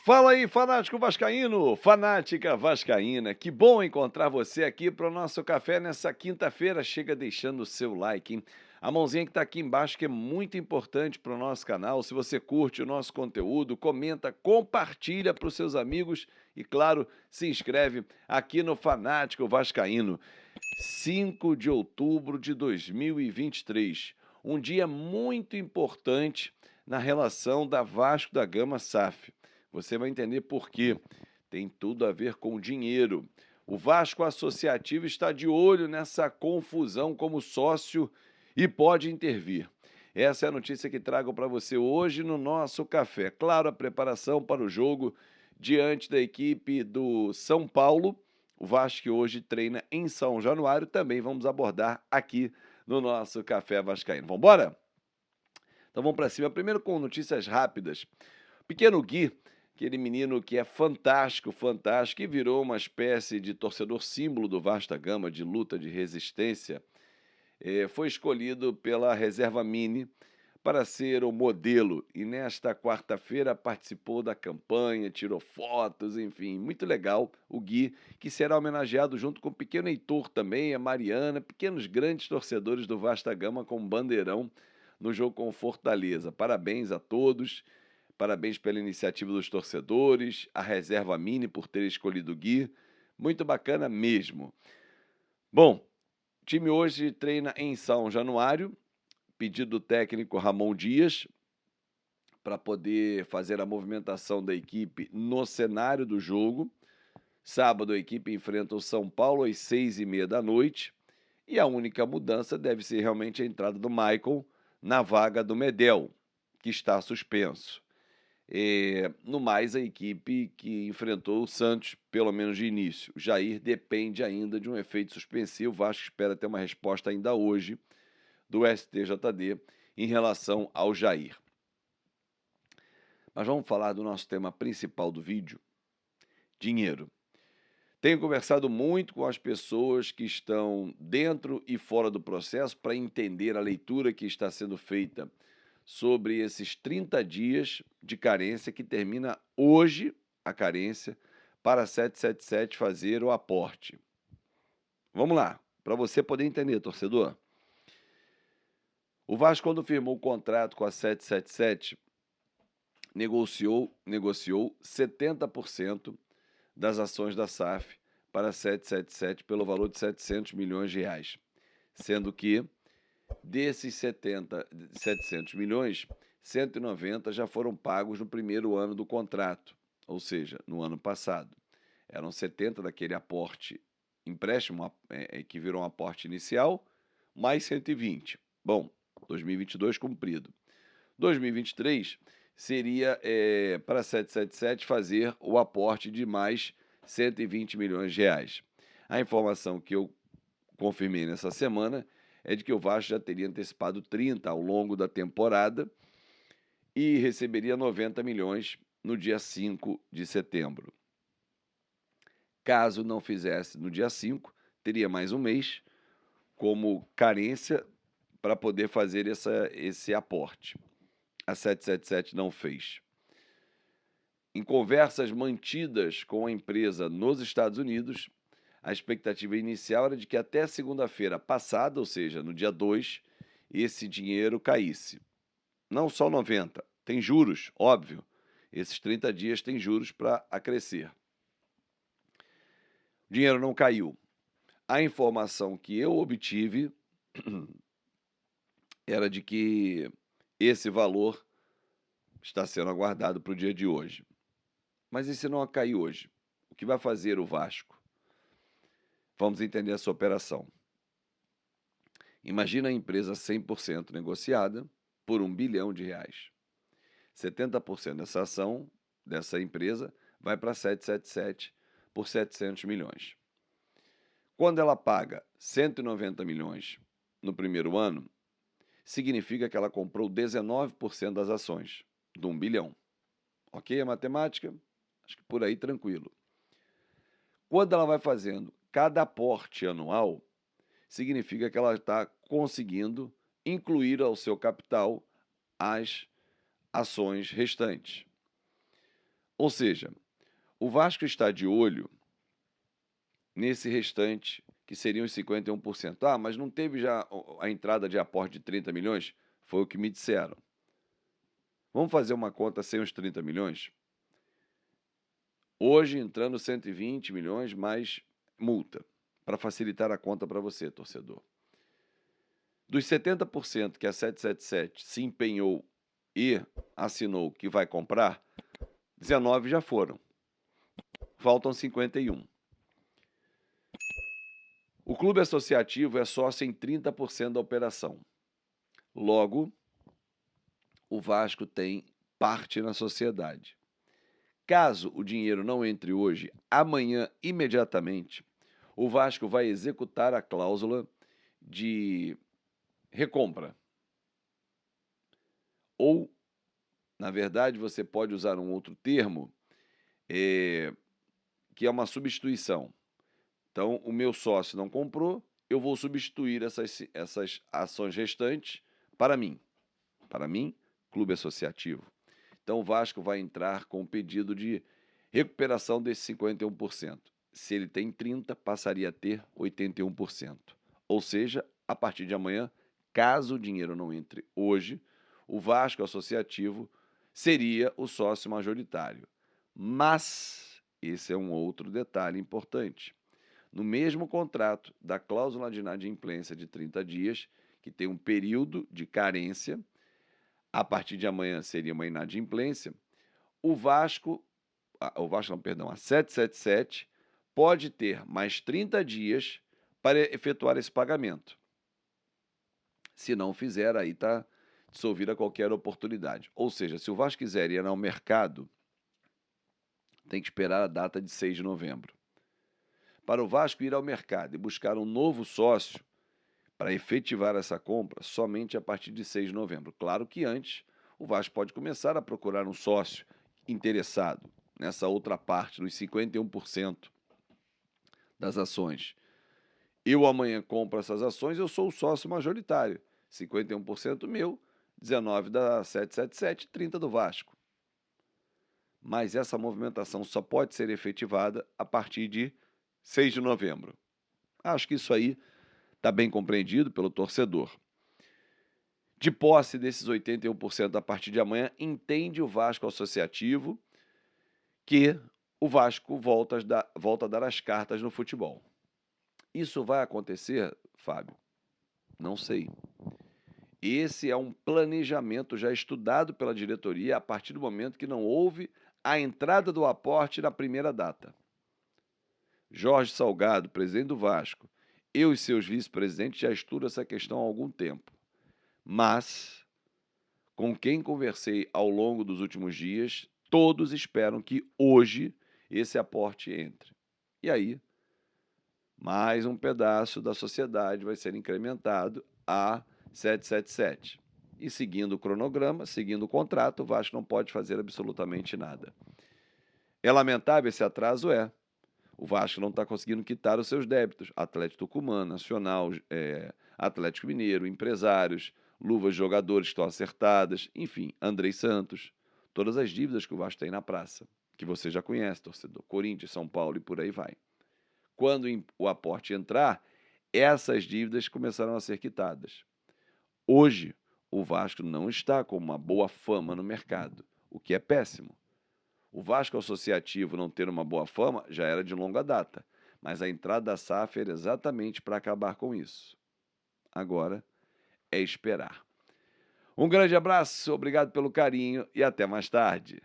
Fala aí, fanático vascaíno, fanática vascaína. Que bom encontrar você aqui para o nosso café nessa quinta-feira. Chega deixando o seu like, hein? A mãozinha que está aqui embaixo que é muito importante para o nosso canal. Se você curte o nosso conteúdo, comenta, compartilha para os seus amigos e, claro, se inscreve aqui no Fanático Vascaíno. 5 de outubro de 2023. Um dia muito importante na relação da Vasco da Gama SAF. Você vai entender por quê. Tem tudo a ver com dinheiro. O Vasco Associativo está de olho nessa confusão como sócio e pode intervir. Essa é a notícia que trago para você hoje no nosso café. Claro, a preparação para o jogo diante da equipe do São Paulo. O Vasco que hoje treina em São Januário. Também vamos abordar aqui no nosso Café Vascaíno. Vamos embora? Então vamos para cima. Primeiro com notícias rápidas. Pequeno Gui, aquele menino que é fantástico, fantástico, e virou uma espécie de torcedor símbolo do Vasco da Gama, de luta, de resistência, foi escolhido pela Reserva Mini para ser o modelo. E nesta quarta-feira participou da campanha, tirou fotos, enfim, muito legal o Gui, que será homenageado junto com o pequeno Heitor também, a Mariana, pequenos grandes torcedores do Vasco da Gama com bandeirão no jogo com o Fortaleza. Parabéns a todos. Parabéns pela iniciativa dos torcedores, a Reserva Mini por ter escolhido o Gui. Muito bacana mesmo. Bom, o time hoje treina em São Januário, pedido do técnico Ramon Dias, para poder fazer a movimentação da equipe no cenário do jogo. Sábado a equipe enfrenta o São Paulo às 6h30 da noite. E a única mudança deve ser realmente a entrada do Maicon na vaga do Medel, que está suspenso. No mais, a equipe que enfrentou o Santos, pelo menos de início. O Jair depende ainda de um efeito suspensivo. O Vasco espera ter uma resposta ainda hoje do STJD em relação ao Jair. Mas vamos falar do nosso tema principal do vídeo: dinheiro. Tenho conversado muito com as pessoas que estão dentro e fora do processo para entender a leitura que está sendo feita sobre esses 30 dias de carência que termina hoje, a carência, para a 777 fazer o aporte. Vamos lá, para você poder entender, torcedor. O Vasco, quando firmou o contrato com a 777, negociou 70% das ações da SAF para a 777 pelo valor de 700 milhões de reais, sendo que desses 700 milhões, 190 já foram pagos no primeiro ano do contrato, ou seja, no ano passado. Eram 70 daquele aporte, empréstimo que virou um aporte inicial, mais 120. Bom, 2022 cumprido. 2023 seria para a 777 fazer o aporte de mais 120 milhões de reais. A informação que eu confirmei nessa semana é de que o Vasco já teria antecipado 30 ao longo da temporada e receberia 90 milhões no dia 5 de setembro. Caso não fizesse no dia 5, teria mais um mês como carência para poder fazer esse aporte. A 777 não fez. Em conversas mantidas com a empresa nos Estados Unidos, a expectativa inicial era de que até segunda-feira passada, ou seja, no dia 2, esse dinheiro caísse. Não só 90, tem juros, óbvio. Esses 30 dias tem juros para acrescer. O dinheiro não caiu. A informação que eu obtive era de que esse valor está sendo aguardado para o dia de hoje. Mas e se não cair hoje? O que vai fazer o Vasco? Vamos entender essa operação. Imagina a empresa 100% negociada por R$1 bilhão. 70% dessa ação, dessa empresa, vai para a 777 por 700 milhões. Quando ela paga 190 milhões no primeiro ano, significa que ela comprou 19% das ações de R$1 bilhão. Ok a matemática? Acho que por aí tranquilo. Quando ela vai fazendo cada aporte anual, significa que ela está conseguindo incluir ao seu capital as ações restantes. Ou seja, o Vasco está de olho nesse restante, que seriam os 51%. Ah, mas não teve já a entrada de aporte de 30 milhões? Foi o que me disseram. Vamos fazer uma conta sem os 30 milhões? Hoje entrando 120 milhões mais multa, para facilitar a conta para você, torcedor. Dos 70% que a 777 se empenhou e assinou que vai comprar, 19 já foram. Faltam 51. O clube associativo é sócio em 30% da operação. Logo, o Vasco tem parte na sociedade. Caso o dinheiro não entre hoje, amanhã, imediatamente, o Vasco vai executar a cláusula de recompra. Ou, na verdade, você pode usar um outro termo, que é uma substituição. Então, o meu sócio não comprou, eu vou substituir essas ações restantes para mim. Para mim, clube associativo. Então, o Vasco vai entrar com o pedido de recuperação desses 51%. Se ele tem 30%, passaria a ter 81%. Ou seja, a partir de amanhã, caso o dinheiro não entre hoje, o Vasco associativo seria o sócio majoritário. Mas, esse é um outro detalhe importante. No mesmo contrato da cláusula de inadimplência de 30 dias, que tem um período de carência, a partir de amanhã seria uma inadimplência, a 777 pode ter mais 30 dias para efetuar esse pagamento. Se não fizer, aí está dissolvida qualquer oportunidade. Ou seja, se o Vasco quiser ir ao mercado, tem que esperar a data de 6 de novembro. Para o Vasco ir ao mercado e buscar um novo sócio para efetivar essa compra, somente a partir de 6 de novembro. Claro que antes, o Vasco pode começar a procurar um sócio interessado nessa outra parte, nos 51% das ações. Eu amanhã compro essas ações, eu sou o sócio majoritário. 51% meu, 19% da 777, 30% do Vasco. Mas essa movimentação só pode ser efetivada a partir de 6 de novembro. Acho que isso aí está bem compreendido pelo torcedor. De posse desses 81% a partir de amanhã, entende o Vasco associativo que o Vasco volta a dar as cartas no futebol. Isso vai acontecer, Fábio? Não sei. Esse é um planejamento já estudado pela diretoria a partir do momento que não houve a entrada do aporte na primeira data. Jorge Salgado, presidente do Vasco, eu e seus vice-presidentes já estudam essa questão há algum tempo. Mas, com quem conversei ao longo dos últimos dias, todos esperam que hoje esse aporte entre. E aí, mais um pedaço da sociedade vai ser incrementado a 777. E seguindo o cronograma, seguindo o contrato, o Vasco não pode fazer absolutamente nada. É lamentável esse atraso? É. O Vasco não está conseguindo quitar os seus débitos. Atlético Tucumã, Nacional, Atlético Mineiro, empresários, luvas de jogadores que estão acertadas, enfim, Andrei Santos. Todas as dívidas que o Vasco tem na praça, que você já conhece, torcedor. Corinthians, São Paulo e por aí vai. Quando o aporte entrar, essas dívidas começarão a ser quitadas. Hoje, o Vasco não está com uma boa fama no mercado, o que é péssimo. O Vasco associativo não ter uma boa fama já era de longa data, mas a entrada da SAF era exatamente para acabar com isso. Agora é esperar. Um grande abraço, obrigado pelo carinho e até mais tarde.